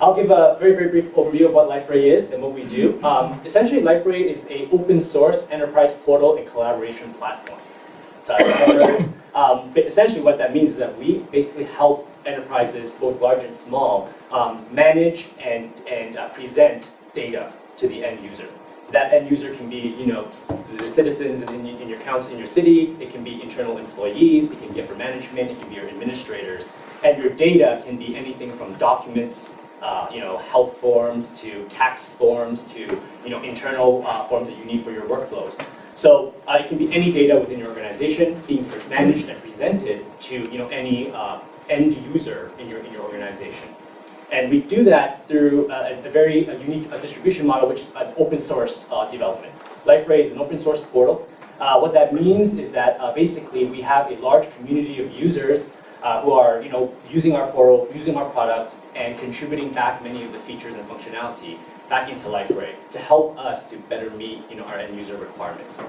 I'll give a very, very brief overview of what Liferay is and what we do. Essentially, Liferay is an open source enterprise portal and collaboration platform. So but essentially what that means is that we basically help enterprises, both large and small, manage and present data to the end user. That end user can be, the citizens in your council, in your city. It can be internal employees. It can be upper management. It can be your administrators. And your data can be anything from documents, health forms to tax forms to, internal forms that you need for your workflows. So it can be any data within your organization being managed and presented to, any end user in your organization. And we do that through a very unique distribution model, which is an open source development. Liferay is an open source portal. What that means is that basically we have a large community of users who are using our portal, using our product, and contributing back many of the features and functionality back into Liferay to help us to better meet our end user requirements.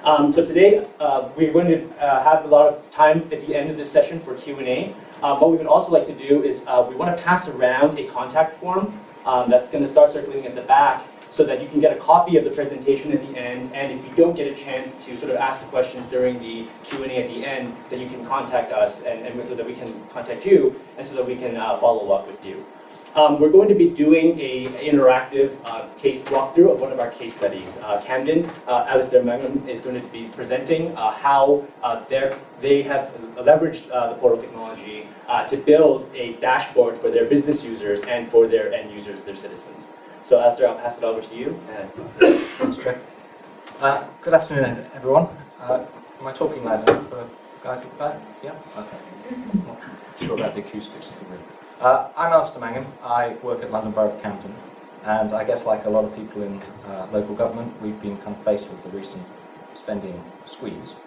So today we're going to have a lot of time at the end of this session for Q&A. What we would also like to do is we want to pass around a contact form that's going to start circulating at the back so that you can get a copy of the presentation at the end, and if you don't get a chance to sort of ask the questions during the Q&A at the end, then you can contact us and so that we can contact you and so that we can follow up with you. We're going to be doing an interactive case walkthrough of one of our case studies. Camden, Alistair Mangum is going to be presenting how they have leveraged the portal technology to build a dashboard for their business users and for their end users, their citizens. So Alistair, I'll pass it over to you. Thanks, Jack. Good afternoon, everyone. Am I talking loud enough for the guys at the back? Yeah? Okay. I'm not sure about the acoustics of the room. I'm Alistair Mangum. I work at London Borough of Camden, and I guess like a lot of people in local government, we've been kind of faced with the recent spending squeeze.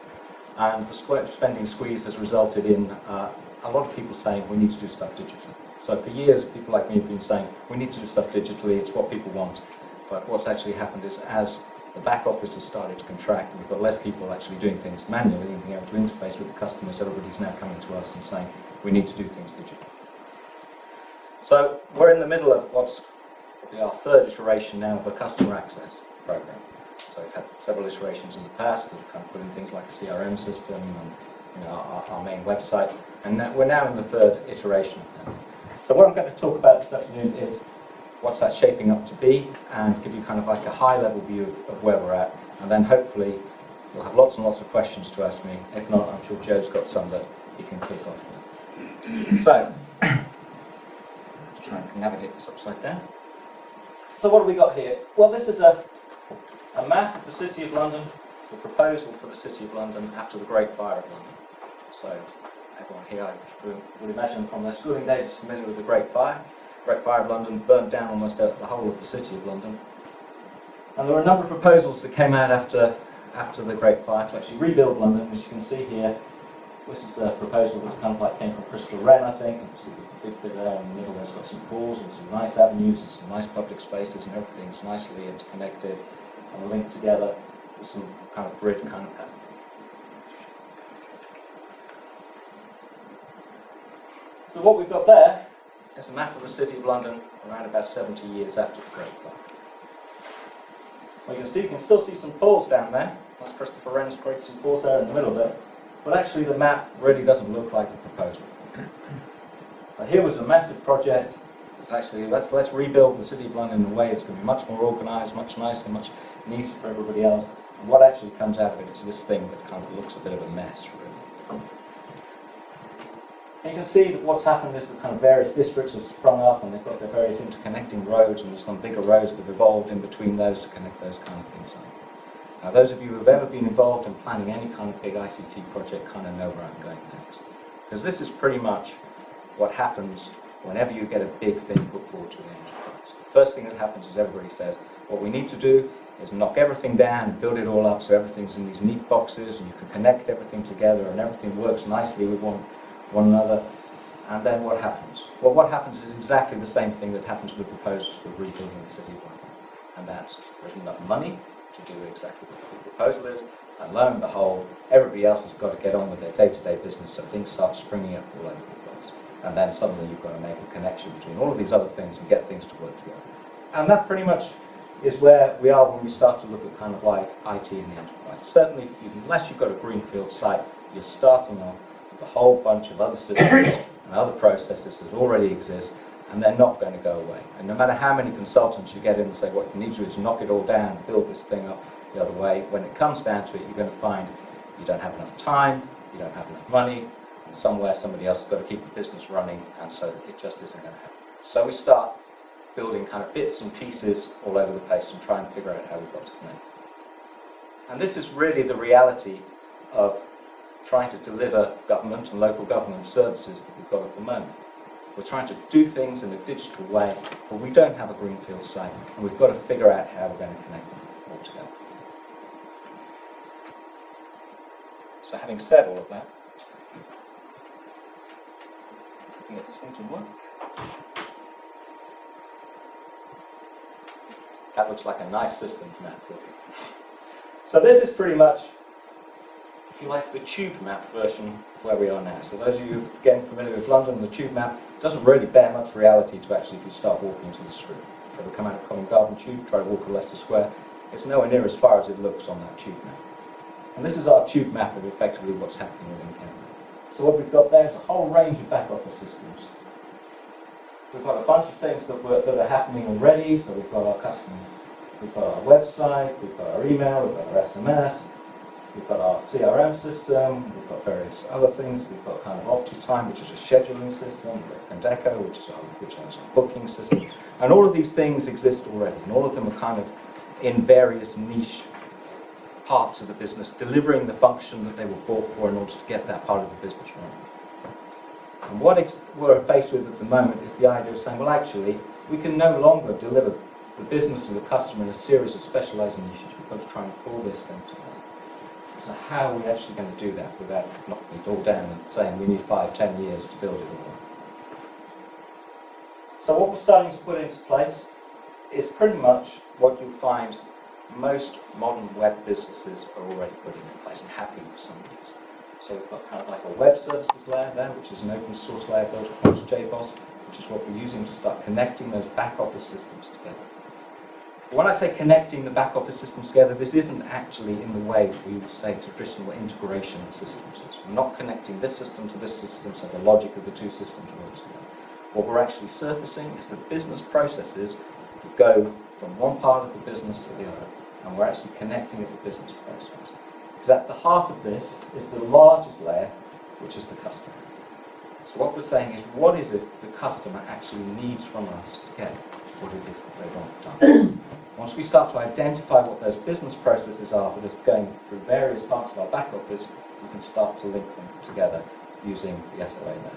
And the spending squeeze has resulted in a lot of people saying we need to do stuff digitally. So for years, people like me have been saying we need to do stuff digitally, it's what people want. But what's actually happened is as the back office has started to contract, and we've got less people actually doing things manually and being able to interface with the customers, everybody's now coming to us and saying we need to do things digitally. So we're in the middle of what's our third iteration now of a customer access program. So we've had several iterations in the past that have kind of put in things like a CRM system and our main website, and we're now in the third iteration of that. So what I'm going to talk about this afternoon is what's that shaping up to be, and give you kind of like a high-level view of where we're at, and then hopefully you'll have lots and lots of questions to ask me. If not, I'm sure Joe's got some that he can kick off with. So, try and navigate this upside down. So what have we got here? Well, this is a map of the City of London. It's a proposal for the City of London after the Great Fire of London. So everyone here, I would imagine from their schooling days, is familiar with the Great Fire. Great Fire of London burnt down almost the whole of the City of London. And there were a number of proposals that came out after the Great Fire to actually rebuild London. As you can see here, this is the proposal that kind of like came from Crystal Wren, I think. And you see there's the big bit there in the middle. There's got St Paul's and some nice avenues and some nice public spaces, and everything's nicely interconnected and linked together with some kind of grid kind of pattern. So what we've got there is a map of the City of London around about 70 years after the Great Fire. Well, you can still see St Paul's down there. That's Christopher Wren's created St Paul's there in the middle of it. But actually the map really doesn't look like the proposal. So here was a massive project. Actually, let's rebuild the City of London in a way that's going to be much more organised, much nicer, much neater for everybody else. And what actually comes out of it is this thing that kind of looks a bit of a mess, really. And you can see that what's happened is that kind of various districts have sprung up, and they've got their various interconnecting roads, and there's some bigger roads that have evolved in between those to connect those kind of things up. Now, those of you who have ever been involved in planning any kind of big ICT project kind of know where I'm going next. Because this is pretty much what happens whenever you get a big thing put forward to an enterprise. The first thing that happens is everybody says, what we need to do is knock everything down and build it all up so everything's in these neat boxes and you can connect everything together and everything works nicely with one another. And then what happens? Well, what happens is exactly the same thing that happened to the proposals for rebuilding the City of London. And that's, there's enough money to do exactly what the proposal is, and lo and behold, everybody else has got to get on with their day-to-day business, so things start springing up all over the place. And then suddenly you've got to make a connection between all of these other things and get things to work together. And that pretty much is where we are when we start to look at kind of like IT in the enterprise. Certainly, unless you've got a greenfield site, you're starting off with a whole bunch of other systems and other processes that already exist, and they're not going to go away. And no matter how many consultants you get in and say what you need to do is knock it all down and build this thing up the other way, when it comes down to it, you're going to find you don't have enough time, you don't have enough money, and somewhere somebody else has got to keep the business running, and so it just isn't going to happen. So we start building kind of bits and pieces all over the place and try and figure out how we've got to connect. And this is really the reality of trying to deliver government and local government services that we've got at the moment. We're trying to do things in a digital way, but we don't have a greenfield site, and we've got to figure out how we're going to connect them all together. So having said all of that, we can get this thing to work. That looks like a nice systems map for you. So this is pretty much, if you like, the tube map version of where we are now. So those of you, again, familiar with London, the tube map doesn't really bear much reality to actually if you start walking to the street. If you come out of Covent Garden Tube, try to walk to Leicester Square, it's nowhere near as far as it looks on that tube map. And this is our tube map of effectively what's happening within Camden. So what we've got there is a whole range of back office systems. We've got a bunch of things that are happening already. So we've got our customers, we've got our website, we've got our email, we've got our SMS, we've got our CRM system, we've got various other things. We've got kind of OptiTime, which is a scheduling system, we've got Condeco, which is our booking system. And all of these things exist already, and all of them are kind of in various niche parts of the business, delivering the function that they were bought for in order to get that part of the business running. And what we're faced with at the moment is the idea of saying, well, actually, we can no longer deliver the business to the customer in a series of specialised niches. We've got to try and pull this thing together. So how are we actually going to do that without knocking it all down and saying we need 5-10 years to build it all? So what we're starting to put into place is pretty much what you'll find most modern web businesses are already putting in place and have been for some years. So we've got kind of like a web services layer there, which is an open source layer built upon JBoss, which is what we're using to start connecting those back office systems together. But when I say connecting the back office systems together, this isn't actually in the way we would say traditional integration of systems. We're not connecting this system to this system, so the logic of the two systems works together. What we're actually surfacing is the business processes that go from one part of the business to the other, and we're actually connecting it to business process. Because at the heart of this is the largest layer, which is the customer. So what we're saying is, what is it the customer actually needs from us to get what it is that they want done? Once we start to identify what those business processes are that are going through various parts of our back office, we can start to link them together using the SLA layer.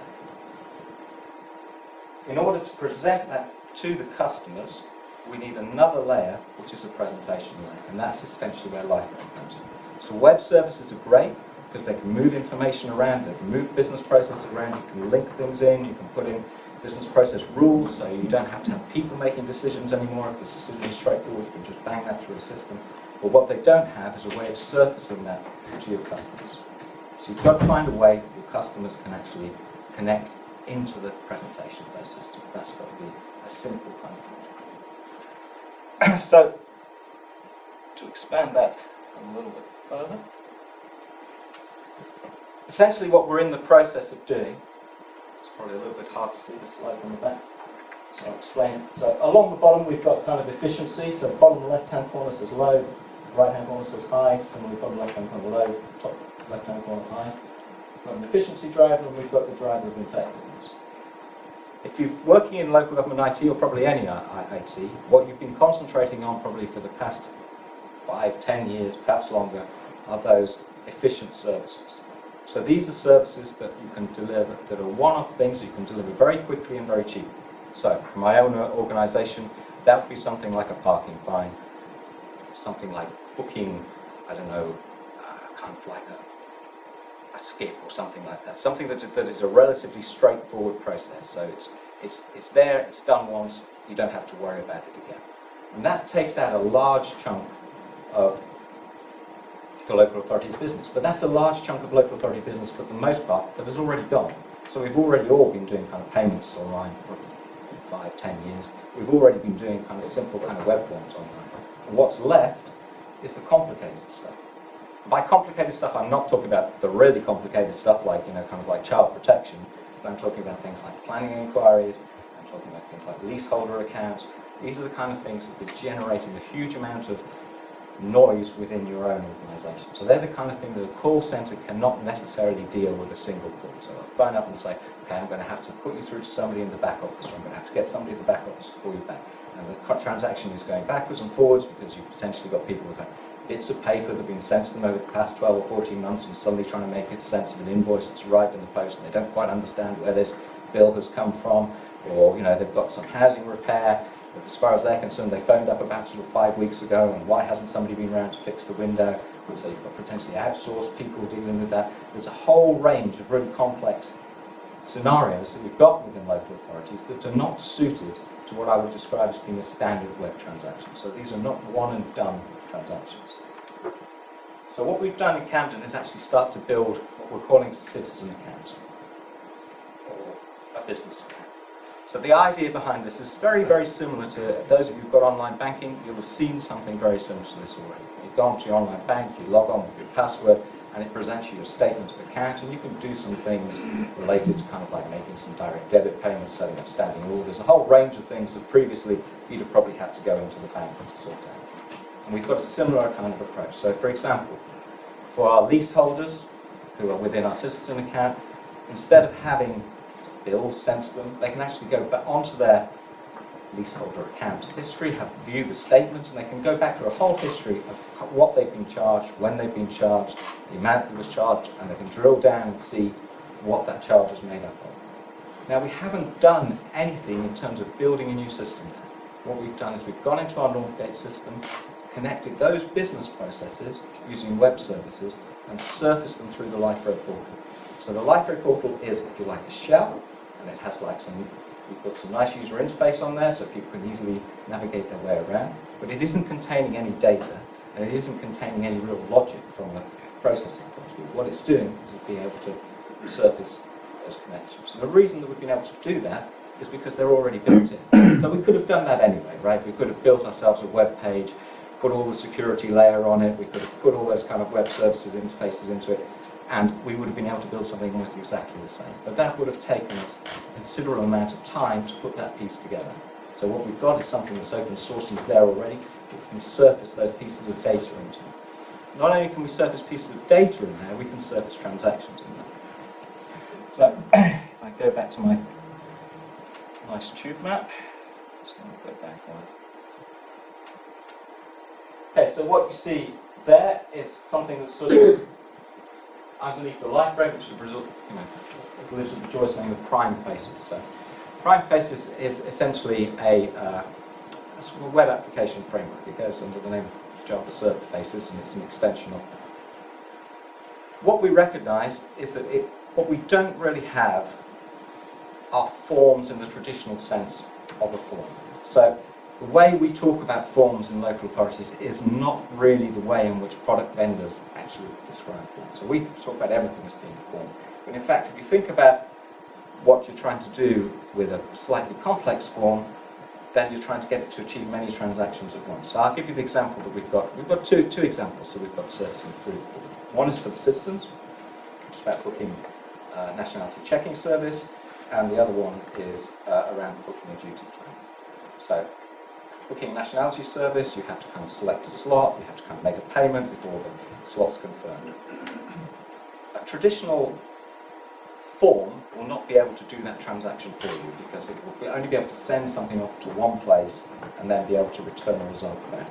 In order to present that to the customers, we need another layer, which is a presentation layer, and that's essentially where Liferay comes in. So web services are great because they can move information around, they can move business processes around, you can link things in, you can put in business process rules, so you don't have to have people making decisions anymore. If the decision is straightforward, you can just bang that through a system. But what they don't have is a way of surfacing that to your customers. So you've got to find a way that your customers can actually connect into the presentation of their system. That's got to be a simple kind of thing. So, to expand that a little bit further, essentially what we're in the process of doing, it's probably a little bit hard to see the slide from the back, so I'll explain. So along the bottom we've got kind of efficiency, so the bottom left-hand corner says low, right-hand corner says high, similarly bottom left-hand corner low, top left-hand corner high. We've got an efficiency driver and we've got the driver of effectiveness. If you're working in local government IT, or probably any IT, what you've been concentrating on probably for the past 5-10 years, perhaps longer, are those efficient services. So these are services that you can deliver, that are one-off things that you can deliver very quickly and very cheaply. So for my own organisation, that would be something like a parking fine, something like booking, I don't know, kind of like a skip or something like that. Something that is a relatively straightforward process. So it's there, it's done once, you don't have to worry about it again. And that takes out a large chunk of the local authority's business. But that's a large chunk of local authority business for the most part that is already gone. So we've already all been doing kind of payments online for 5, 10 years. We've already been doing kind of simple kind of web forms online. And what's left is the complicated stuff. By complicated stuff, I'm not talking about the really complicated stuff like, kind of like child protection, but I'm talking about things like planning inquiries, I'm talking about things like leaseholder accounts. These are the kind of things that are generating a huge amount of noise within your own organisation. So they're the kind of thing that a call centre cannot necessarily deal with a single call. So they'll phone up and say, okay, I'm going to have to put you through to somebody in the back office, or I'm going to have to get somebody in the back office to call you back. And the transaction is going backwards and forwards because you've potentially got people who've had bits of paper that have been sent to them over the past 12 or 14 months and suddenly trying to make sense of an invoice that's arrived in the post and they don't quite understand where this bill has come from, or they've got some housing repair. But as far as they're concerned, they phoned up about sort of 5 weeks ago, and why hasn't somebody been around to fix the window? And so you've got potentially outsourced people dealing with that. There's a whole range of really complex scenarios that we've got within local authorities that are not suited to what I would describe as being a standard web transaction. So these are not one and done transactions. So what we've done in Camden is actually start to build what we're calling citizen accounts, or a business account. So the idea behind this is very, very similar to those of you who've got online banking. You'll have seen something very similar to this already. You go onto your online bank, you log on with your password, and it presents you your statement of account, and you can do some things related to kind of like making some direct debit payments, setting up standing orders, a whole range of things that previously you'd have probably had to go into the bank to sort out. And we've got a similar kind of approach. So for example, for our leaseholders who are within our citizen account, instead of having bills sent to them, they can actually go back onto their leaseholder account history, view the statement, and they can go back to a whole history of what they've been charged, when they've been charged, the amount that was charged, and they can drill down and see what that charge was made up of. Now, we haven't done anything in terms of building a new system. What we've done is we've gone into our Northgate system, connected those business processes using web services, and surfaced them through the Liferay Portal. So the Liferay Portal is, if you like, a shell, and it has like we've got some nice user interface on there so people can easily navigate their way around, but it isn't containing any data, and it isn't containing any real logic from a processing point of view. What it's doing is being able to surface those connections. And the reason that we've been able to do that is because they're already built in. So we could have done that anyway, right? We could have built ourselves a web page, put all the security layer on it, we could have put all those kind of web services interfaces into it, and we would have been able to build something almost exactly the same. But that would have taken us a considerable amount of time to put that piece together. So what we've got is something that's open source and is there already, but we can surface those pieces of data into it. Not only can we surface pieces of data in there, we can surface transactions in there. So if I go back to my nice tube map, so I'll go back one. Okay, so what you see there is something that's sort of underneath the Liferay, which lives with the joyous name of Primefaces. So Primefaces is essentially a sort of web application framework. It goes under the name of Java Server Faces, and it's an extension of that. What we recognise is that what we don't really have are forms in the traditional sense of a form. So the way we talk about forms in local authorities is not really the way in which product vendors actually describe forms. So we talk about everything as being a form. But in fact, if you think about what you're trying to do with a slightly complex form, then you're trying to get it to achieve many transactions at once. So I'll give you the example that we've got. We've got two examples that we've got surfacing through. One is for the citizens, which is about booking nationality checking service, and the other one is around booking a duty plan. So booking nationality service, you have to kind of select a slot, you have to kind of make a payment before the slot's confirmed. A traditional form will not be able to do that transaction for you because it will only be able to send something off to one place and then be able to return a result back.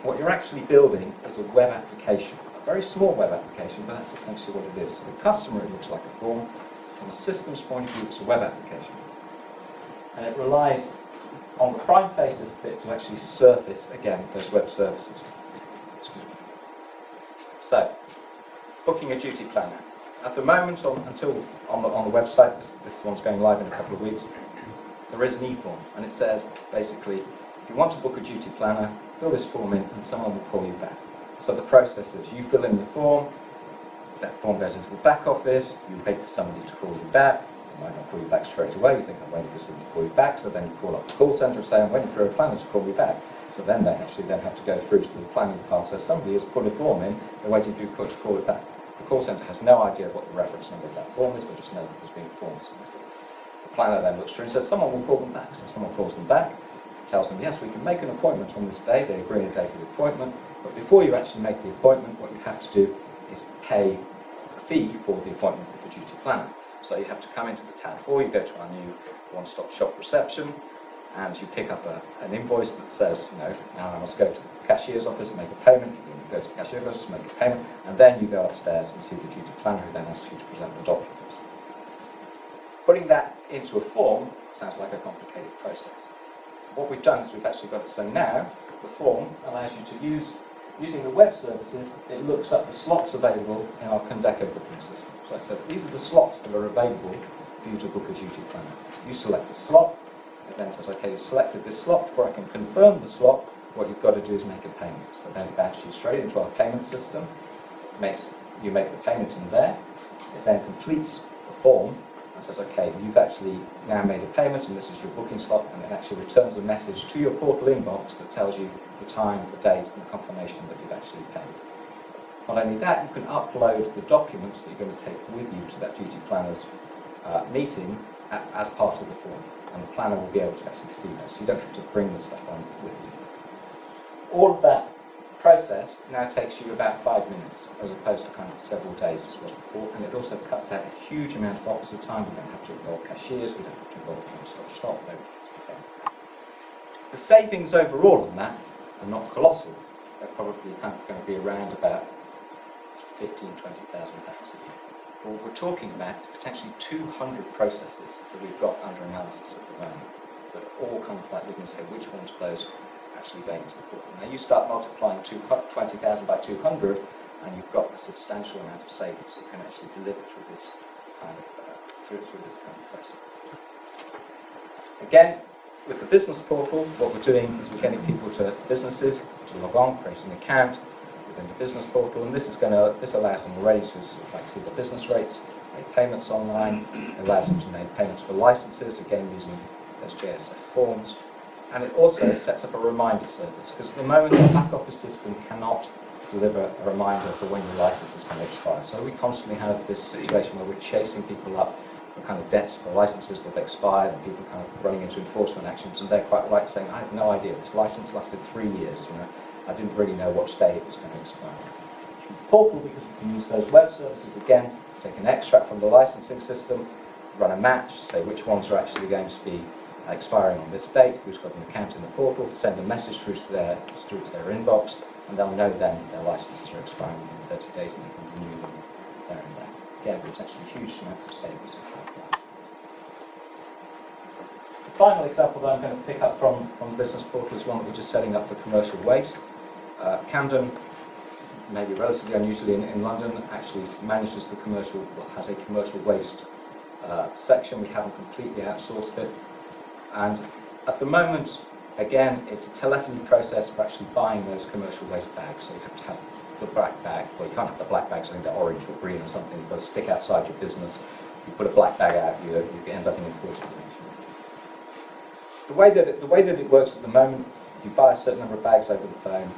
What you're actually building is a web application, a very small web application, but that's essentially what it is. To the customer, it looks like a form. From a systems point of view, it's a web application. And it relies on the Primefaces bit to actually surface, again, those web services. Excuse me. So, booking a duty planner. At the moment, until on the website, this one's going live in a couple of weeks, there is an e-form, and it says, basically, if you want to book a duty planner, fill this form in, and someone will call you back. So the process is, you fill in the form, that form goes into the back office, you wait for somebody to call you back. They might not call you back straight away, you think I'm waiting for somebody to call you back, so then you call up the call centre and say I'm waiting for a planner to call me back. So then they actually then have to go through to the planning part. So somebody has put a form in, they're waiting for you to call it back. The call centre has no idea what the reference number of that form is, they just know that there's been a form submitted. The planner then looks through and says someone will call them back. So someone calls them back, tells them yes, we can make an appointment on this day, they agree a day for the appointment, but before you actually make the appointment, what you have to do is pay a fee for the appointment with the duty planner. So you have to come into the town hall, you go to our new one-stop shop reception, and you pick up an invoice that says, you know, now I must go to the cashier's office and make a payment, you go to the cashier's office and make a payment, and then you go upstairs and see the duty planner who then asks you to present the documents. Putting that into a form sounds like a complicated process. What we've done is we've actually got it so now the form allows you to using the web services, it looks up the slots available in our Condeco booking system. So it says these are the slots that are available for you to book a duty planner. You select a slot, it then says, okay, you've selected this slot. Before I can confirm the slot, what you've got to do is make a payment. So then it batches you straight into our payment system, you make the payment in there, it then completes the form and says, okay, you've actually now made a payment and this is your booking slot, and it actually returns a message to your portal inbox that tells you the time, the date and the confirmation that you've actually paid. Not only that, you can upload the documents that you're going to take with you to that duty planner's meeting as part of the form, and the planner will be able to actually see those, so you don't have to bring the stuff on with you. All of that process now takes you about 5 minutes, as opposed to kind of several days as was before, and it also cuts out a huge amount of officer time. We don't have to involve cashiers, we don't have to involve the one-stop shop, nobody gets the phone. The savings overall on that are not colossal. They're probably kind of going to be around about 15,000 to 20,000 pounds a year. What we're talking about is potentially 200 processes that we've got under analysis at the moment that are all kind of like looking to say which ones of those actually going into the portal. Now you start multiplying 20,000 by 200 and you've got a substantial amount of savings that you can actually deliver through this kind of process. Again, with the business portal, what we're doing is we're getting people to businesses to log on, create an account within the business portal, and this allows them already to sort of like see the business rates, make payments online, it allows them to make payments for licenses, again using those JSF forms. And it also sets up a reminder service, because at the moment the back office system cannot deliver a reminder for when your license is going to expire. So we constantly have this situation where we're chasing people up for kind of debts for licenses that have expired, and people kind of running into enforcement actions, and they're quite right saying, I had no idea, this license lasted 3 years, you know, I didn't really know which day it was going to expire. Through the portal, because we can use those web services again, take an extract from the licensing system, run a match, say which ones are actually going to be expiring on this date, who's got an account in the portal, send a message through to their inbox, and they'll know then their licenses are expiring within 30 days and they can renew them there and then. Again, there's actually huge amounts of savings. The final example that I'm going to pick up from the business portal is one that we're just setting up for commercial waste. Camden, maybe relatively unusually in London, actually manages the has a commercial waste section. We haven't completely outsourced it. And at the moment, again, it's a telephony process for actually buying those commercial waste bags. So you have to have the black bag, well, you can't have the black bags, I think they're orange or green or something. You've got to stick outside your business. You put a black bag out, you end up in enforcement. The way that it works at the moment, you buy a certain number of bags over the phone.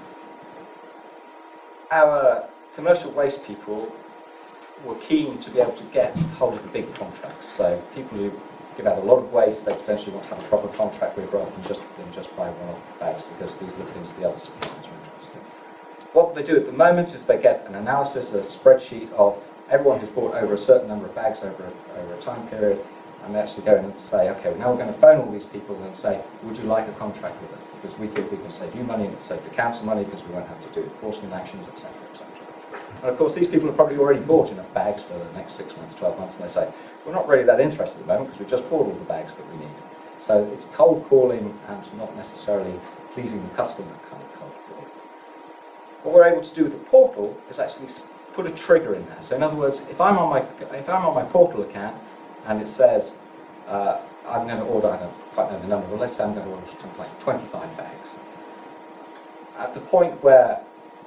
Our commercial waste people were keen to be able to get hold of the big contracts. So people who give out a lot of waste, they potentially want to have a proper contract with rather than just buy one-off bags, because these are the things the other suppliers are interested in. What they do at the moment is they get an analysis, a spreadsheet of everyone who's bought over a certain number of bags over a time period, and they actually go in and say, okay, now we're going to phone all these people and say, would you like a contract with us? Because we think we can save you money and save the council money because we won't have to do enforcement actions, etc., etc. And of course, these people have probably already bought enough bags for the next 6 months, 12 months, and they say, we're not really that interested at the moment because we've just bought all the bags that we need. So it's cold calling and not necessarily pleasing the customer kind of cold calling. What we're able to do with the portal is actually put a trigger in there. So in other words, if I'm on my portal account and it says I'm going to order, I don't quite know the number, but let's say I'm going to order something like 25 bags. At the point where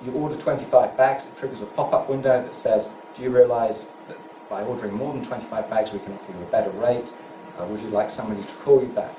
you order 25 bags, it triggers a pop-up window that says, do you realise that by ordering more than 25 bags we can offer you a better rate? Would you like somebody to call you back?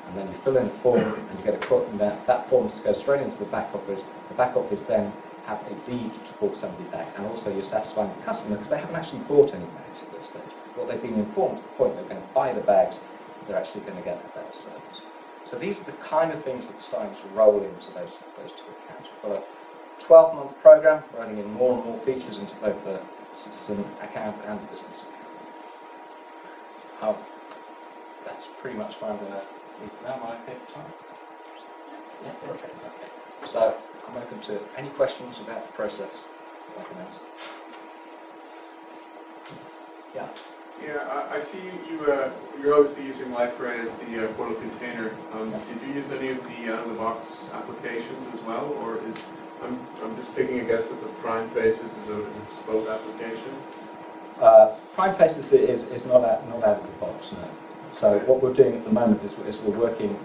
And then you fill in a form and you get a quote, and that form goes straight into the back office. The back office then have a deed to call somebody back, and also you're satisfying the customer because they haven't actually bought any bags at this stage. What they've been informed to the point they're going to buy the bags, they're actually going to get a better service. So these are the kind of things that are starting to roll into those two accounts. We've got a 12-month program running in more and more features into both the citizen account and the business account. That's pretty much what I'm going to leave now. Am I okay for time? Yeah, perfect. Okay. So I'm open to any questions about the process that I can answer. Yeah. Yeah, I see you're obviously using Liferay as the portal container. Did you use any of the out-of-the-box applications as well, or is I'm just taking a guess that the Primefaces is a bespoke application? Primefaces is not out of the box, no. So what we're doing at the moment is we're working.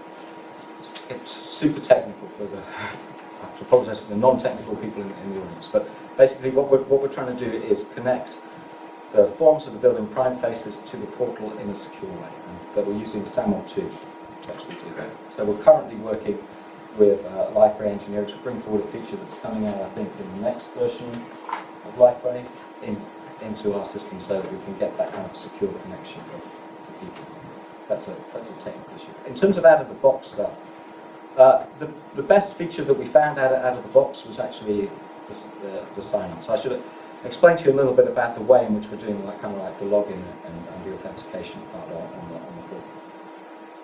It's super technical for the. I have to apologise for the non-technical people in the audience, but basically what we're trying to do is connect the forms that are built in Primefaces to the portal in a secure way, but we're using SAML 2 to actually do that. So we're currently working with Liferay engineering to bring forward a feature that's coming out, I think, in the next version of Liferay into our system, so that we can get that kind of secure connection for people. That's a technical issue. In terms of out-of-the-box stuff, the best feature that we found out of the box was actually the sign-on. So I should explain to you a little bit about the way in which we're doing kind of like the login and the authentication part on the portal.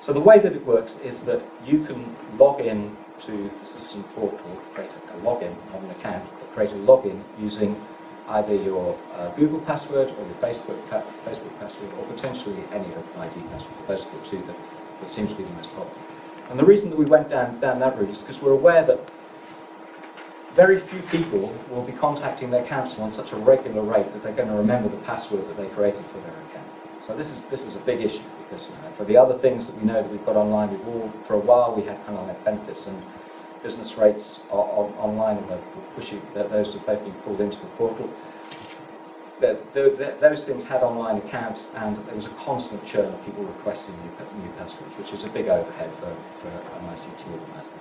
So the way that it works is that you can log in to the Citizen Portal, create a login, not an account, but create a login using either your Google password or your Facebook password, or potentially any other ID password. Those are the two that seems to be the most popular. And the reason that we went down that route is because we're aware that very few people will be contacting their council on such a regular rate that they're going to remember the password that they created for their account. So this is a big issue, because for the other things that we know that we've got online, for a while we had kind of like benefits and business rates online, and we're pushing those have both been pulled into the portal. Those things had online accounts, and there was a constant churn of people requesting new passwords, which is a big overhead for an ICT organisation.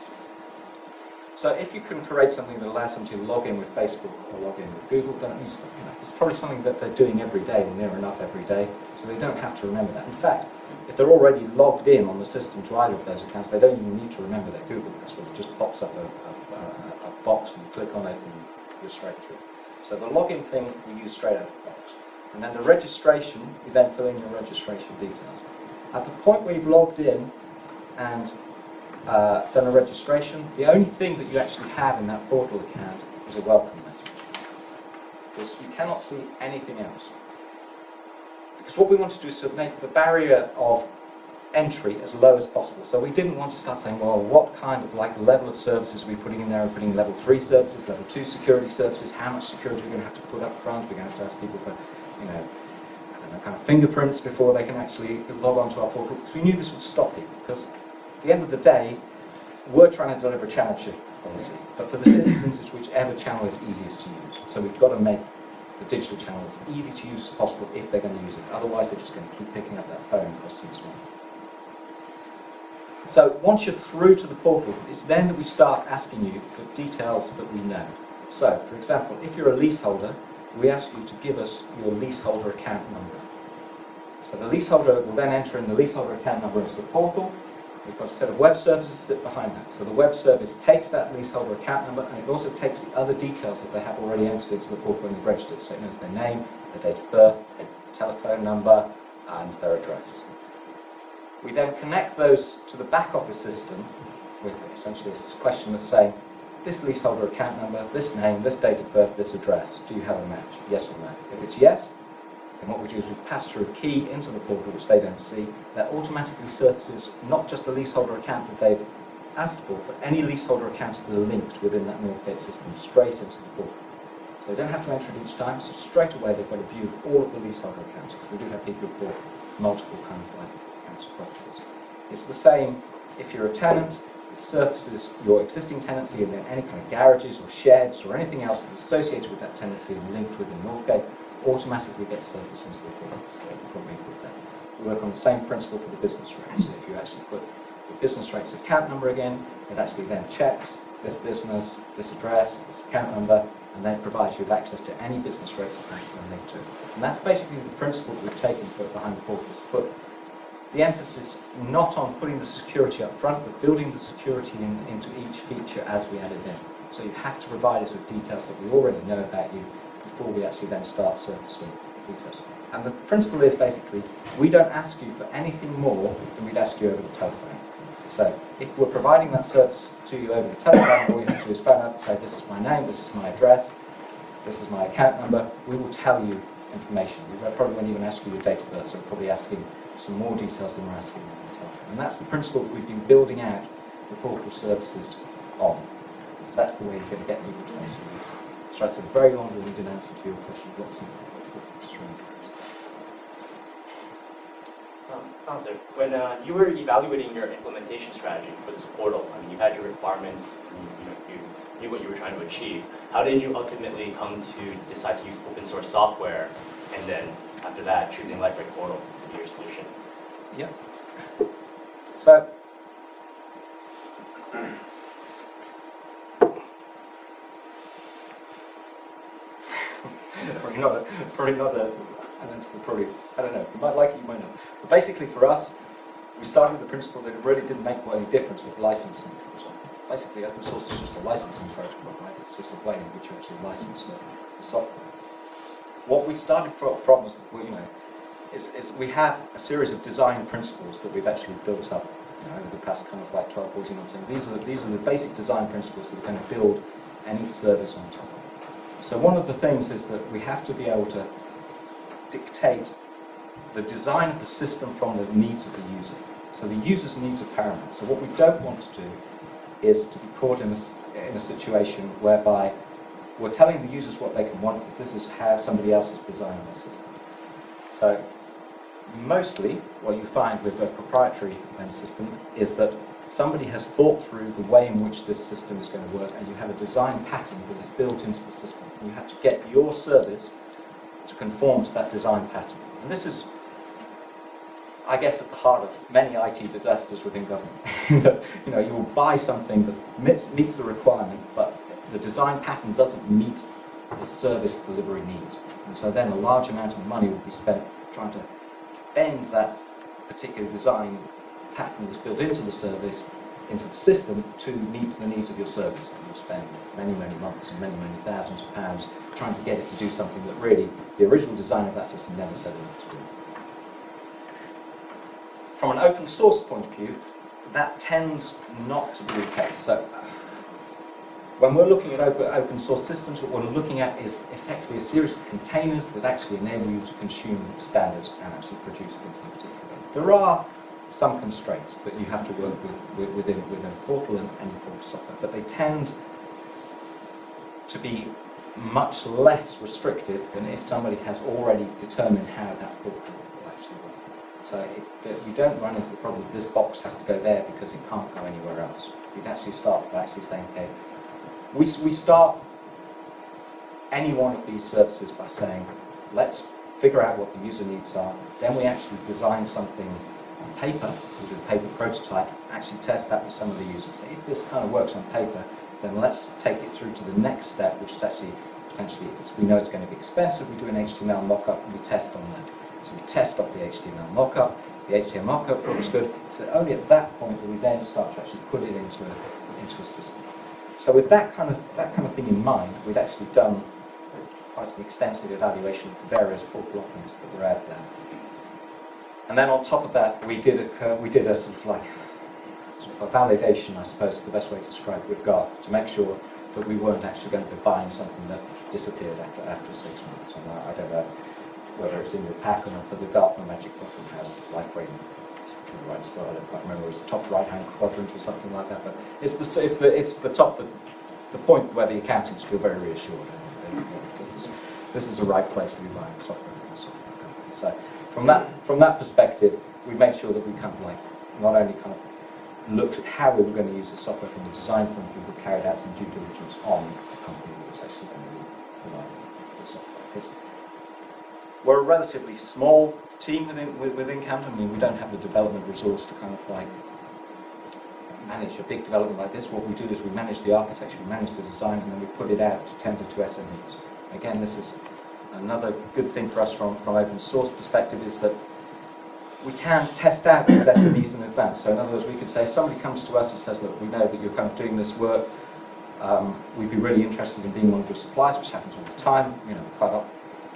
So if you can create something that allows them to log in with Facebook or log in with Google, then it's probably something that they're doing every day, and near enough every day, so they don't have to remember that. In fact, if they're already logged in on the system to either of those accounts, they don't even need to remember their Google password. It just pops up a box, and you click on it, and you're straight through. So the login thing we use straight out of the box. And then the registration, you then fill in your registration details. At the point where you've logged in and done a registration, the only thing that you actually have in that portal account is a welcome message. Because you cannot see anything else. Because what we want to do is to make the barrier of entry as low as possible. So we didn't want to start saying, well, what kind of level of services are we putting in there? We're putting level 3 services, level 2 security services, how much security we're going to have to put up front. We're going to have to ask people for, kind of fingerprints before they can actually log onto our portal. Because we knew this would stop people. Because at the end of the day, we're trying to deliver channel shift policy. But for the citizens, it's whichever channel is easiest to use. So we've got to make the digital channel as easy to use as possible if they're going to use it. Otherwise, they're just going to keep picking up that phone and costing us money. So once you're through to the portal, it's then that we start asking you for details that we know. So, for example, if you're a leaseholder, we ask you to give us your leaseholder account number. So the leaseholder will then enter in the leaseholder account number into the portal. We've got a set of web services that sit behind that. So the web service takes that leaseholder account number, and it also takes the other details that they have already entered into the portal when they've registered. So it knows their name, their date of birth, telephone number, and their address. We then connect those to the back office system with essentially a question that's saying, this leaseholder account number, this name, this date of birth, this address, do you have a match? Yes or no? If it's yes, then what we do is we pass through a key into the portal which they don't see. That automatically surfaces not just the leaseholder account that they've asked for, but any leaseholder accounts that are linked within that Northgate system straight into the portal. So they don't have to enter it each time, so straight away they've got a view of all of the leaseholder accounts, because we do have people who bought multiple kind of accounts of properties. It's the same if you're a tenant. It surfaces your existing tenancy and then any kind of garages or sheds or anything else that's associated with that tenancy and linked within Northgate. automatically get surface into the product. So probably put that. We work on the same principle for the business rates. So if you actually put the business rates account number again, it actually then checks this business, this address, this account number, and then provides you with access to any business rates accounts and link to it. And that's basically the principle that we've taken behind the portal, is to put the emphasis not on putting the security up front, but building the security into each feature as we add it in. So you have to provide us with details that we already know about you before we actually then start surfacing details. And the principle is basically, we don't ask you for anything more than we'd ask you over the telephone. So if we're providing that service to you over the telephone, all you have to do is phone up and say, this is my name, this is my address, this is my account number. We will tell you information. We probably won't even ask you your date of birth, so we're probably asking some more details than we're asking on the telephone. And that's the principle that we've been building out the portal services on. Because that's the way you're going to get people to use it. So it's a very long-winded answer to your question. Lots of Counselor, when you were evaluating your implementation strategy for this portal, I mean, you had your requirements, you knew what you were trying to achieve. How did you ultimately come to decide to use open source software, and then after that, choosing Liferay Portal to be your solution? Yeah. So, probably not a, and then probably, I don't know, you might like it, you might not. But basically for us, we started with the principle that it really didn't make any difference with licensing. So basically open source is just a licensing protocol, right? It's just a way in which you actually license the software. What we started from was, is we have a series of design principles that we've actually built up over the past kind of like 12, 14 months. And these are the basic design principles that we're going to build any service on top of. So one of the things is that we have to be able to dictate the design of the system from the needs of the user. So the user's needs are paramount. So what we don't want to do is to be caught in a situation whereby we're telling the users what they can want, because this is how somebody else has designed their system. So mostly what you find with a proprietary system is that somebody has thought through the way in which this system is going to work, and you have a design pattern that is built into the system. And you have to get your service to conform to that design pattern. And this is, I guess, at the heart of many IT disasters within government. That you will buy something that meets the requirement, but the design pattern doesn't meet the service delivery needs. And so then a large amount of money will be spent trying to bend that particular design pattern that's built into the service, into the system, to meet the needs of your service. And you'll spend many, many months and many, many thousands of pounds trying to get it to do something that really the original design of that system never set it up to do. From an open source point of view, that tends not to be the case. So when we're looking at open source systems, what we're looking at is effectively a series of containers that actually enable you to consume standards and actually produce things in a particular way. There are some constraints that you have to work with within a portal and any portal software, but they tend to be much less restrictive than if somebody has already determined how that portal will actually work. So we don't run into the problem that this box has to go there because it can't go anywhere else. We'd actually start by actually saying, okay, we start any one of these services by saying, let's figure out what the user needs are. Then we actually design something on paper, we do a paper prototype, actually test that with some of the users. So if this kind of works on paper, then let's take it through to the next step, which is actually potentially, if we know it's going to be expensive, we do an HTML mock-up and we test on that. So we test off the HTML mock-up. The HTML mock-up looks good. So only at that point will we then start to actually put it into a system. So with that kind of thing in mind, we'd actually done quite an extensive evaluation of the various portal offerings that were out there. And then on top of that, we did a sort of a validation, I suppose is the best way to describe it, we've got to make sure that we weren't actually going to be buying something that disappeared after 6 months. And I don't know whether it's in the pack or not, but the Gartner Magic Quadrant has Liferay in the right spot. I don't quite remember, it's the top right-hand quadrant or something like that. But it's the top, the point where the accountants feel very reassured. And this is the right place to be buying software from a software company. So from that perspective, we made sure that we kind of not only kind of looked at how we were going to use the software from the design point of view, but carried out some due diligence on the company that was actually going to be providing the software. Because we're a relatively small team within Camden. I mean, we don't have the development resource to kind of like manage a big development like this. What we do is we manage the architecture, we manage the design, and then we put it out to tender to SMEs. Again, this is another good thing for us from open source perspective, is that we can test out these SMEs in advance. So in other words, we could say, if somebody comes to us and says, look, we know that you're kind of doing this work, we'd be really interested in being one of your suppliers, which happens all the time. You know,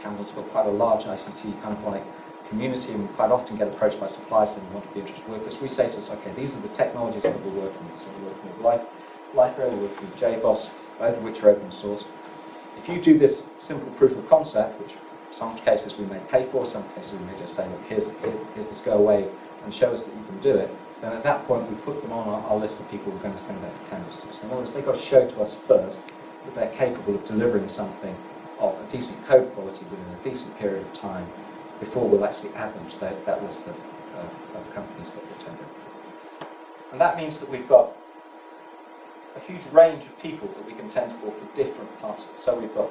Camden's got quite a large ICT kind of like community, and we quite often get approached by suppliers saying we want to be interested workers. We say to us, okay, these are the technologies that we're working with. So we're working with Liferay, we're working with JBoss, both of which are open source. If you do this simple proof of concept, which some cases we may pay for, some cases we may just say, look, here's this, go away and show us that you can do it, then at that point we put them on our list of people we're going to send out tenders to. So in other words, they've got to show to us first that they're capable of delivering something of a decent code quality within a decent period of time before we'll actually add them to that list of companies that we're tendering. And that means that we've got a huge range of people that we can tender for different parts of it. So we've got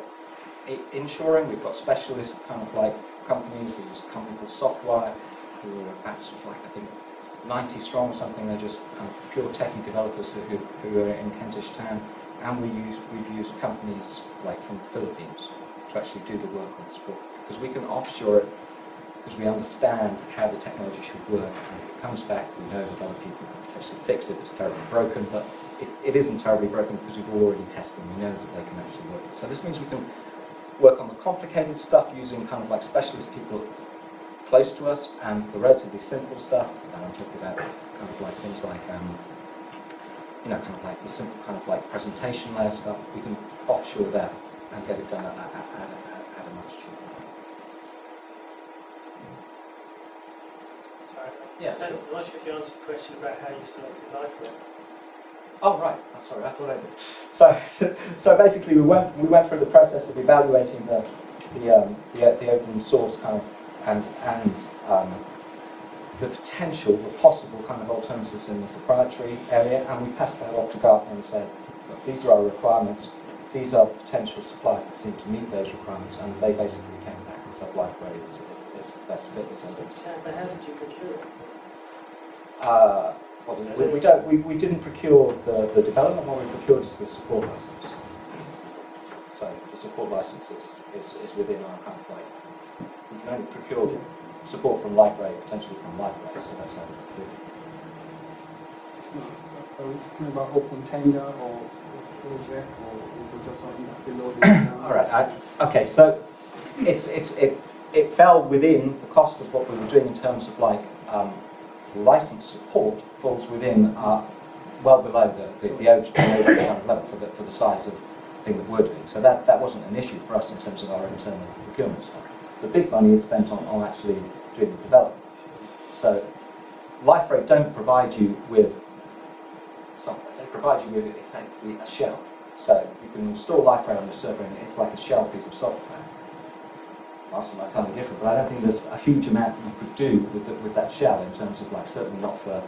insuring, we've got specialist kind of like companies. There's a company called Softlight, who are about sort of like, I think, 90 strong or something. They're just kind of pure techie developers who are in Kentish Town. And we've used companies like from the Philippines to actually do the work on this book, because we can offshore it, because we understand how the technology should work. And if it comes back, we know that other people can potentially fix it. It's terribly broken, but it isn't terribly broken because we've already tested them. We know that they can actually work. So this means we can work on the complicated stuff using kind of like specialist people close to us, and the relatively simple stuff, and I'm talking about kind of like things like, you know, kind of like the simple kind of like presentation layer stuff, we can offshore that and get it done at a much cheaper rate. Sorry, Yeah, sure. I'm not sure if you answered the question about how you selected Liferay. Oh right, I'm sorry, I thought I did. So basically, we went through the process of evaluating the open source kind of and the potential, the possible kind of alternatives in the proprietary area, and we passed that off to Gartner and said, look, these are our requirements. These are potential suppliers that seem to meet those requirements, and they basically came back and said Liferay is the best fit. But how did you procure it? Well, we didn't procure the development. What we procured is the support license. So the support license is within our kind of like, we can only procure support from Liferay, potentially from Liferay, so that's how we procure it. It's not, are we talking about open tender or project, or is it just something that below the All right. Okay. So it fell within the cost of what we were doing in terms of like license support falls within well below the OG kind of level for the size of thing that we're doing. So that wasn't an issue for us in terms of our internal procurement stuff. The big money is spent on actually doing the development. So Liferay don't provide you with something. They provide you with effectively a shell. So you can install Liferay on your server and it's like a shell piece of software. Master might tell me different, but I don't think there's a huge amount that you could do with that shell in terms of like, certainly not for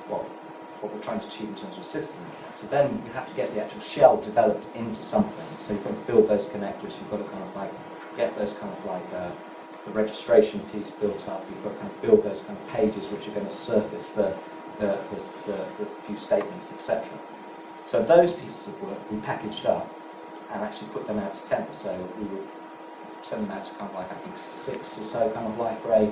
what we're trying to achieve in terms of citizen. So then you have to get the actual shell developed into something. So you've got to build those connectors, you've got to kind of like get those kind of like the registration piece built up, you've got to kind of build those kind of pages which are going to surface the few statements, etc. So those pieces of work we packaged up and actually put them out to tender. So we would send them out to kind of like, I think, 6 or so kind of Liferay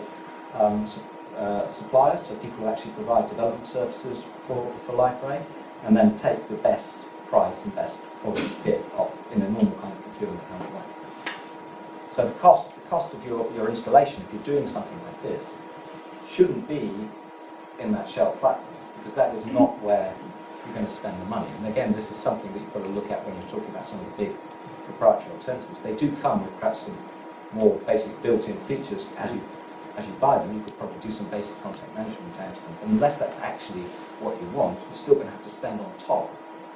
suppliers, so people who actually provide development services for Liferay, and then take the best price and best quality fit off in a normal kind of procurement kind of way. So the cost of your installation, if you're doing something like this, shouldn't be in that shell platform, because that is not where you're going to spend the money. And again, this is something that you've got to look at when you're talking about some of the big proprietary alternatives. They do come with perhaps some more basic built-in features as you buy them. You could probably do some basic content management out of them. Unless that's actually what you want, you're still going to have to spend on top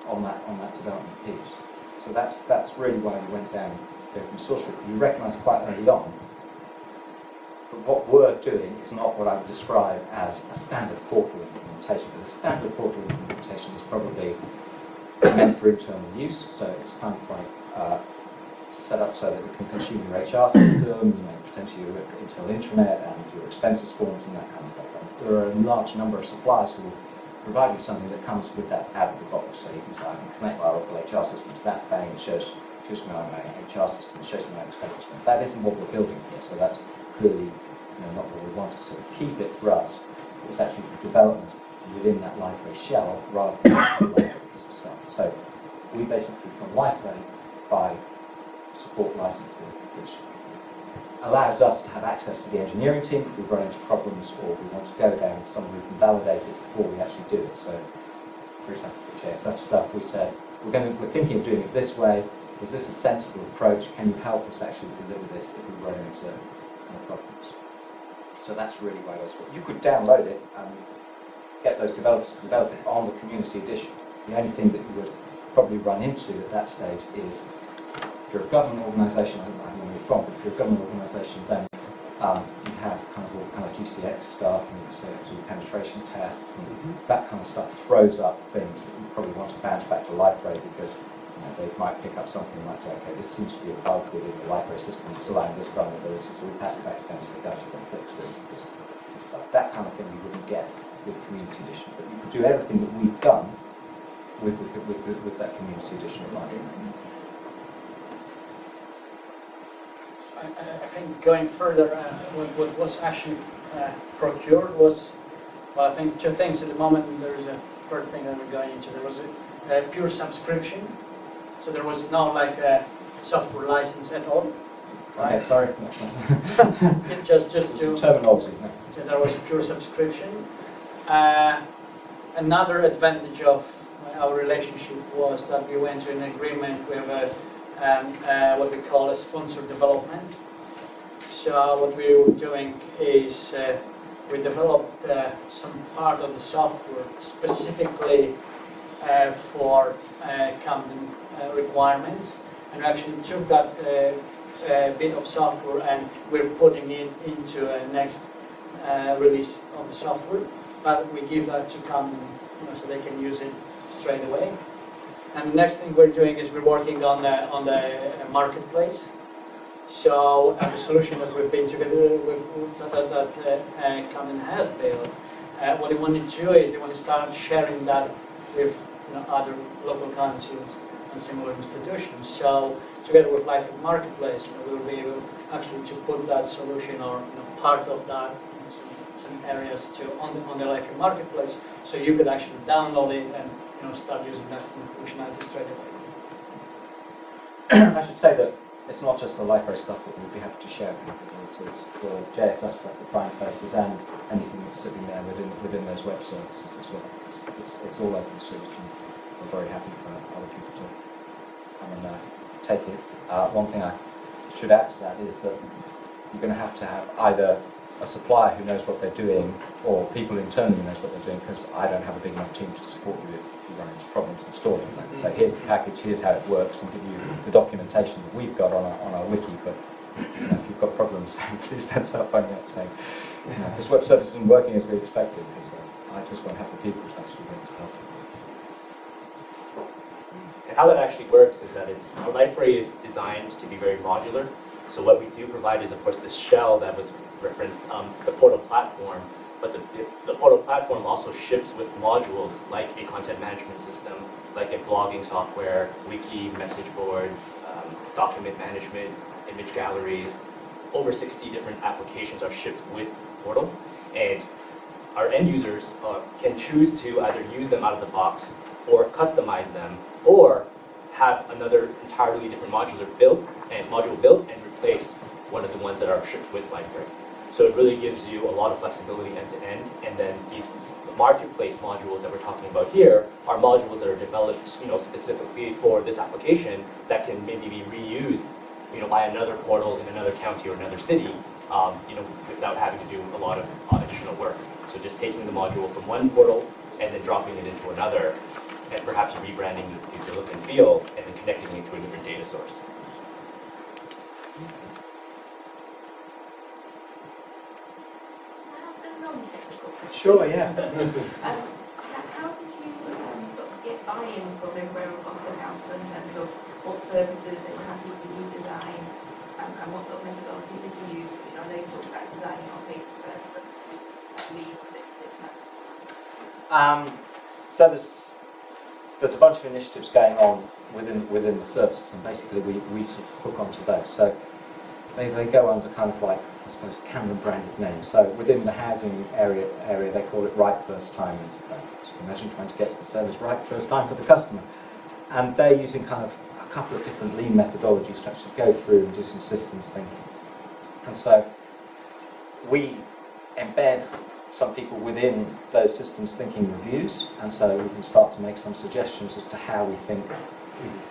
on that development piece. So that's really why we went down the open source route. You recognise quite early on that what we're doing is not what I would describe as a standard portal implementation, because a standard portal implementation is probably meant for internal use, so it's kind of like set up so that it can consume your HR system, potentially your internal intranet and your expenses forms and that kind of stuff. And there are a large number of suppliers who will provide you something that comes with that out of the box. So you can say, I can connect my Oracle HR system to that thing, it shows me my HR system, it shows me my expenses form. That isn't what we're building here, so that's clearly not what we want to sort of keep it for us. It's actually the development within that Liferay shell rather than Liferay as itself. So we basically, from Liferay, buy support licenses, which allows us to have access to the engineering team if we run into problems or we want to go down some route and validate it before we actually do it. So, for example, the JSF stuff, we said, we're thinking of doing it this way. Is this a sensible approach? Can you help us actually deliver this if we run into problems? So that's really why those work. You could download it and get those developers to develop it on the community edition. The only thing that you would probably run into at that stage is, if you're a government organisation, I don't know where you're from, but if you're a government organisation, then you have all kind of GCX stuff, and you do penetration tests, and that kind of stuff throws up things that you probably want to bounce back to Liferay because they might pick up something and might say, okay, this seems to be a bug within the Liferay system, it's allowing this vulnerability, so we pass it back to them and say, guys, you've got to fix this because that kind of thing you wouldn't get with Community Edition. But you could do everything that we've done with that Community Edition of Liferay. I think going further, what was actually procured was, well, I think two things. At the moment, there is a third thing that we're going into. There was a pure subscription, so there was no like a software license at all. Okay, sorry. just to terminology. So there was a pure subscription. Another advantage of our relationship was that we went to an agreement with what we call a sponsored development. So what we were doing is we developed some part of the software specifically for Camden requirements, and we actually took that bit of software and we're putting it into a next release of the software. But we give that to Camden, so they can use it straight away. And the next thing we're doing is we're working on the marketplace. So the solution that we've been together with that Camden has built, what they want to do is they want to start sharing that with other local councils and similar institutions. So together with Liferay Marketplace, we will be able actually to put that solution or part of that some areas on the Liferay Marketplace, so you could actually download it and start using that functionality straight away. I should say that it's not just the Liferay stuff that we'd be happy to share. It's the JSF stuff, the Primefaces, and anything that's sitting there within those web services as well. It's all open source, and we're very happy for other people to come and take it. One thing I should add to that is that you're going to have either a supplier who knows what they're doing, or people internally who knows what they're doing, because I don't have a big enough team to support you if you run into problems installing that. So here's the package, here's how it works, and give you the documentation that we've got on our wiki. But if you've got problems, please don't start phoning up saying, this web service isn't working as we expected, because I just won't have the people to actually be able to help you. And how that actually works is that Liferay is designed to be very modular. So what we do provide is, of course, the shell that was referenced, the portal platform. But the portal platform also ships with modules like a content management system, like a blogging software, wiki, message boards, document management, image galleries. Over 60 different applications are shipped with Portal. And our end users can choose to either use them out of the box or customize them, or have another entirely different module built and replace one of the ones that are shipped with Liferay. So it really gives you a lot of flexibility end to end. And then these marketplace modules that we're talking about here are modules that are developed, specifically for this application that can maybe be reused, by another portal in another county or another city, without having to do a lot of additional work. So just taking the module from one portal and then dropping it into another, and perhaps rebranding the look and feel, and then connecting it to a different data source. Sure, yeah. How did you sort of get buy-in from everywhere across the council in terms of what's services that were happy to be redesigned, and what sort of methodologies did you use? You know, they talked about designing on paper first, but used Lean or Six Sigma. So there's a bunch of initiatives going on within the services, and basically we sort of hook onto those. So they go under kind of like, I suppose, Camden branded names. So within the housing area they call it right first time. And so you can imagine trying to get the service right first time for the customer. And they're using kind of a couple of different lean methodologies to actually go through and do some systems thinking. And so we embed some people within those systems thinking reviews, and so we can start to make some suggestions as to how we think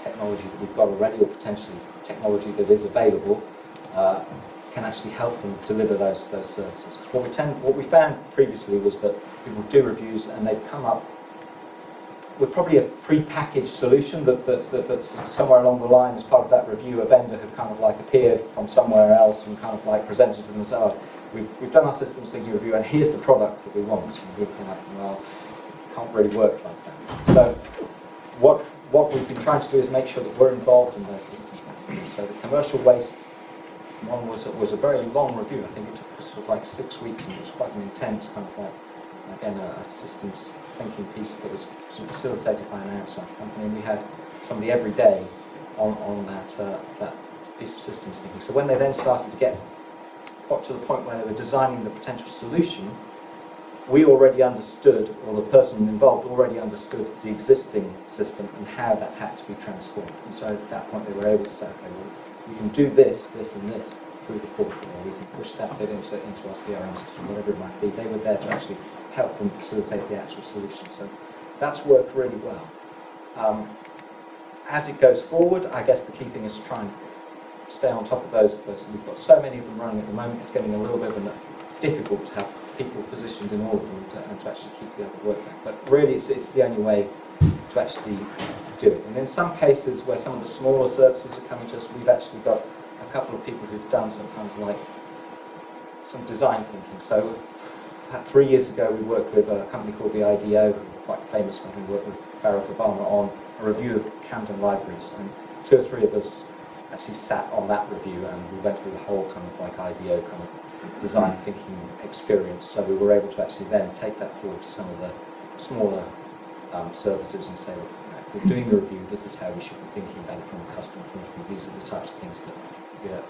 technology that we've got already, or potentially technology that is available, can actually help them deliver those services. What we found previously was that people do reviews and they've come up with probably a pre-packaged solution that's somewhere along the line as part of that review. A vendor had kind of like appeared from somewhere else and kind of like presented to them and said, oh, we've done our systems thinking review and here's the product that we want. And we're kind of like, well, it can't really work like that. So what we've been trying to do is make sure that we're involved in those systems reviews. So the commercial waste one was a very long review. I think it took sort of like 6 weeks, and it was quite an intense kind of like, again, a systems thinking piece that was sort of facilitated by an outside company. And we had somebody every day on that piece of systems thinking. So when they then started to got to the point where they were designing the potential solution, we already understood, or the person involved already understood the existing system and how that had to be transformed. And so at that point they were able to say, okay, well, we can do this, this and this through the portal, or we can push that bit into our CRM system, whatever it might be. They were there to actually help them facilitate the actual solution. So that's worked really well. As it goes forward, I guess the key thing is to try and stay on top of those. We've got so many of them running at the moment, it's getting a little bit difficult to have people positioned in all of them and to actually keep the other work back. But really it's the only way to actually do it. And in some cases where some of the smaller services are coming to us, we've actually got a couple of people who've done some kind of like some design thinking. So about 3 years ago we worked with a company called the IDO, quite famous one, who worked with Barack Obama on a review of Camden libraries, and 2 or 3 of us actually sat on that review and we went through the whole kind of like IDO kind of design thinking experience. So we were able to actually then take that forward to some of the smaller services and say, well, we're doing the review, this is how we should be thinking about it from a customer point of view. These are the types of things that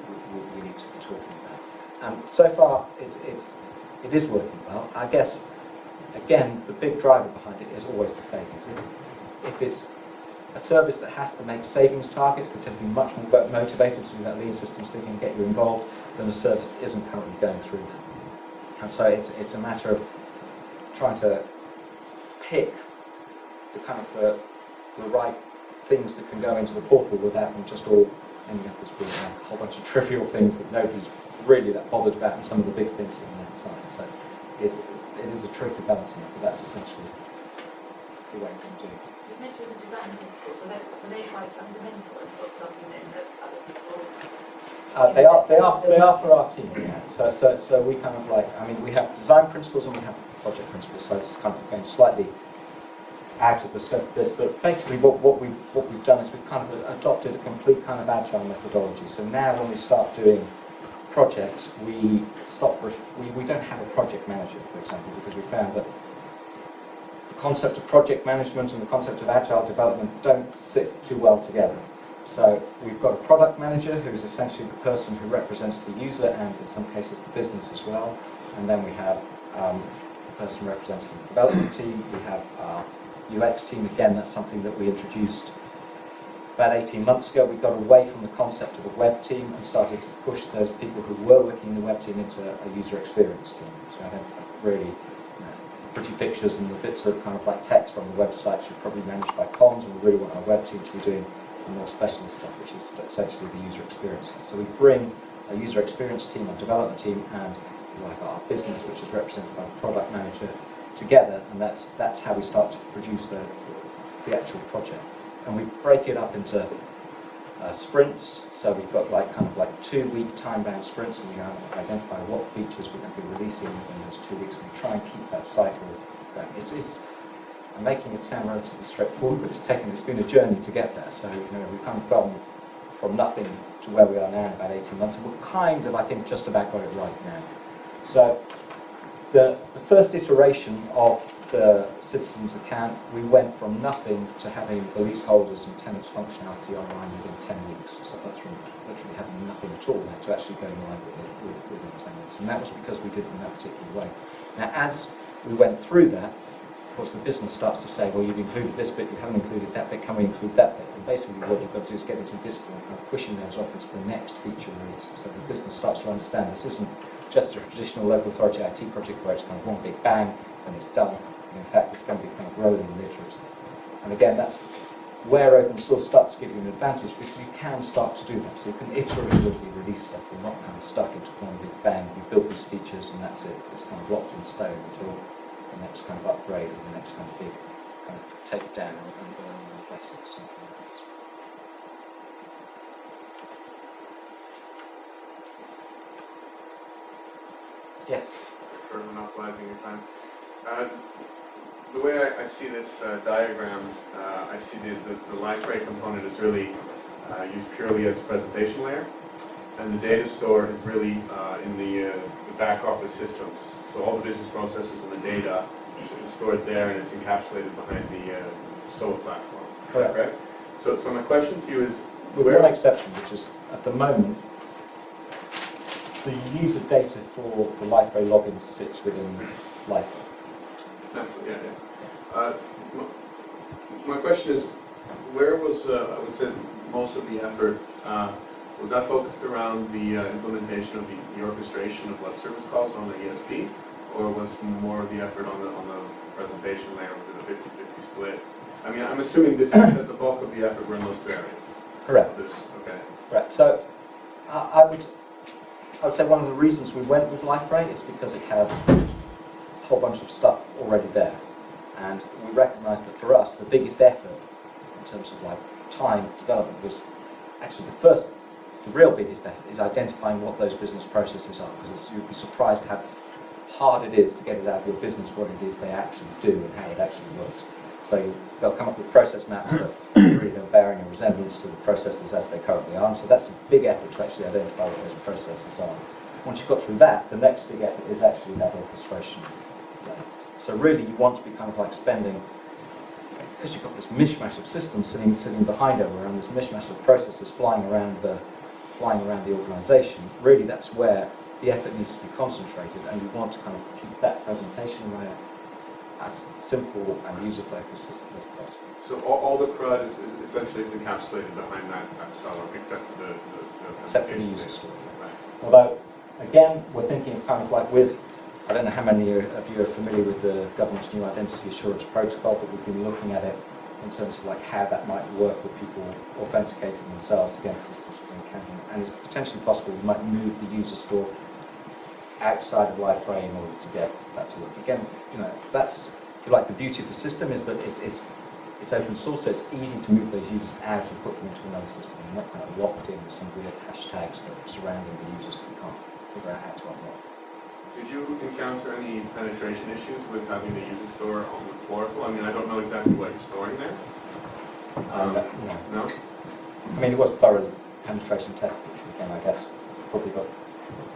we need to be talking about. So far, it is working well. I guess, again, the big driver behind it is always the savings. If it's a service that has to make savings targets, they tend to be much more motivated to do that lean systems thinking and get you involved than a service that isn't currently going through that. And so it's a matter of trying to pick the kind of the right things that can go into the portal without them just all ending up as being like a whole bunch of trivial things that nobody's really that bothered about, and some of the big things on the outside. So it is a tricky balancing, but that's essentially the way we can do it. You mentioned the design principles. Were they quite fundamental and sort of something that other people? They are for our team. Yeah. So we kind of like, I mean, we have design principles and we have project principles. So this is kind of going slightly out of the scope of this, but basically what we've done is we've kind of adopted a complete kind of agile methodology. So now when we start doing projects, we don't have a project manager, for example, because we found that the concept of project management and the concept of agile development don't sit too well together. So we've got a product manager who is essentially the person who represents the user and in some cases the business as well, and then we have the person representing the development team. We have our UX team. Again, that's something that we introduced about 18 months ago. We got away from the concept of a web team and started to push those people who were working in the web team into a user experience team. So I think really pretty pictures and the bits of kind of like text on the website should probably be managed by comms, and we really want our web team to be doing the more specialist stuff, which is essentially the user experience. So we bring a user experience team, a development team, and like our business, which is represented by the product manager, together, and that's how we start to produce the actual project. And we break it up into sprints. So we've got like kind of like 2-week time-bound sprints, and we identify what features we're going to be releasing within those 2 weeks, and we try and keep that cycle going. I'm making it sound relatively straightforward, but it's been a journey to get there. So we've kind of gotten from nothing to where we are now in about 18 months, and we're kind of, I think, just about got it right now. So the first iteration of the citizens account, we went from nothing to having the leaseholders and tenants functionality online within 10 weeks. So that's from literally having nothing at all now to actually going live with it within 10 weeks. And that was because we did it in that particular way. Now, as we went through that, of course, the business starts to say, well, you've included this bit, you haven't included that bit, can we include that bit? And basically what you've got to do is get into visible and kind of pushing those off into the next feature release. So the business starts to understand this isn't just a traditional local authority IT project where it's kind of one big bang and it's done. In fact, it's going to be kind of rolling and iterative. And again, that's where open source starts to give you an advantage, because you can start to do that. So you can iteratively release stuff. You're not kind of stuck into one big bang. You build these features and that's it. It's kind of locked in stone until the next kind of upgrade or the next kind of big kind of take down and replace it or something like that. Yes. For monopolizing your time. The way I see this diagram, I see the Liferay component is really used purely as a presentation layer, and the data store is really in the back office systems. So all the business processes and the data is stored there, and it's encapsulated behind the SOA platform. Correct. So my question to you is, With one exception, which is at the moment, the user data for the Liferay login sits within Liferay. Yeah. My question is, where was, I would say, most of the effort, was that focused around the implementation of the orchestration of web service calls on the ESP, or was more of the effort on the presentation layer? Was it a 50-50 split? I mean, I'm assuming this is that the bulk of the effort were in those two areas. Correct. Okay. Right. So I would say one of the reasons we went with Liferay is because it has a whole bunch of stuff already there. And we recognise that for us, the biggest effort in terms of like time development was actually the real biggest effort is identifying what those business processes are, because you'd be surprised how hard it is to get it out of your business what it is they actually do and how it actually works. So they'll come up with process maps that really don't bear any resemblance to the processes as they currently are. And so that's a big effort to actually identify what those processes are. Once you've got through that, the next big effort is actually that orchestration layer. So really you want to be kind of like spending, because you've got this mishmash of systems sitting behind everyone, this mishmash of processes flying around the organisation, really that's where the effort needs to be concentrated, and you want to kind of keep that presentation layer as simple and user-focused as possible. So all the CRUD is essentially encapsulated behind that cellar, except for the Except for the user story. Right. Although, again, we're thinking of kind of like with, I don't know how many of you are familiar with the government's new identity assurance protocol, but we've been looking at it in terms of like how that might work with people authenticating themselves against systems for encountering. And it's potentially possible we might move the user store outside of Liferay in order to get that to work. Again, you know, that's like the beauty of the system is that it's open source, so it's easy to move those users out and put them into another system. You're not kind of locked in with some weird hashtags that are surrounding the users that you can't figure out how to unlock. Did you encounter any penetration issues with having the user store on the portal? I mean, I don't know exactly what you're storing there. No? I mean, it was a thorough penetration test, which again, I guess, probably got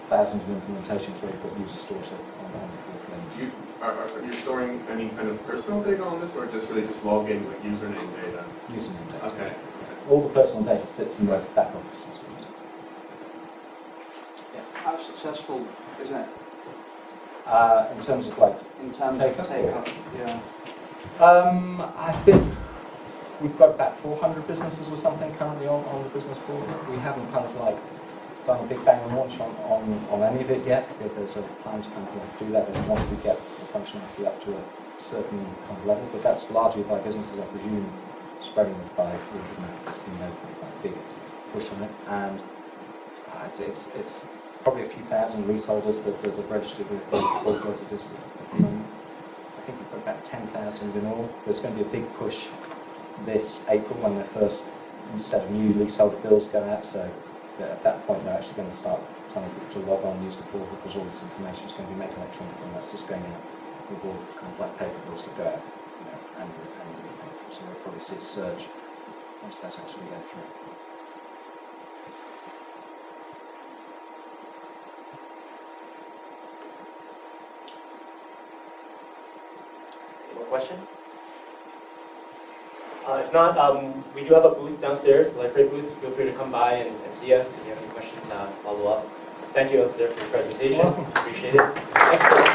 thousands of implementations where you've got user stores on the portal. Are you storing any kind of personal data on this, or just really just login like username data? Username data. Okay. All the personal data sits in those back office systems. How successful is it In terms of like in terms take of up? take-up? Yeah. I think we've got about 400 businesses or something currently on the business portal. We haven't kind of like done a big bang launch on any of it yet. There's a plan to kind of like do that, and once we get the functionality up to a certain kind of level, but that's largely by businesses, I presume, spreading it by there's been no like big push on it, and it's probably a few thousand leaseholders that have registered with the portal as it is at the moment. I think we've got about 10,000 in all. There's going to be a big push this April when the first set of new leaseholder bills go out, so at that point they're actually going to start telling people to log on and use the portal, because all this information is going to be made electronic, and that's just going out with all the kind of like paper bills that go out, you know, annually. So we'll probably see a surge once that's actually go through. questions? If not, we do have a booth downstairs, the Liferay booth. Feel free to come by and see us if you have any questions, follow up. Thank you, Alistair, for your presentation. Appreciate it. Thanks,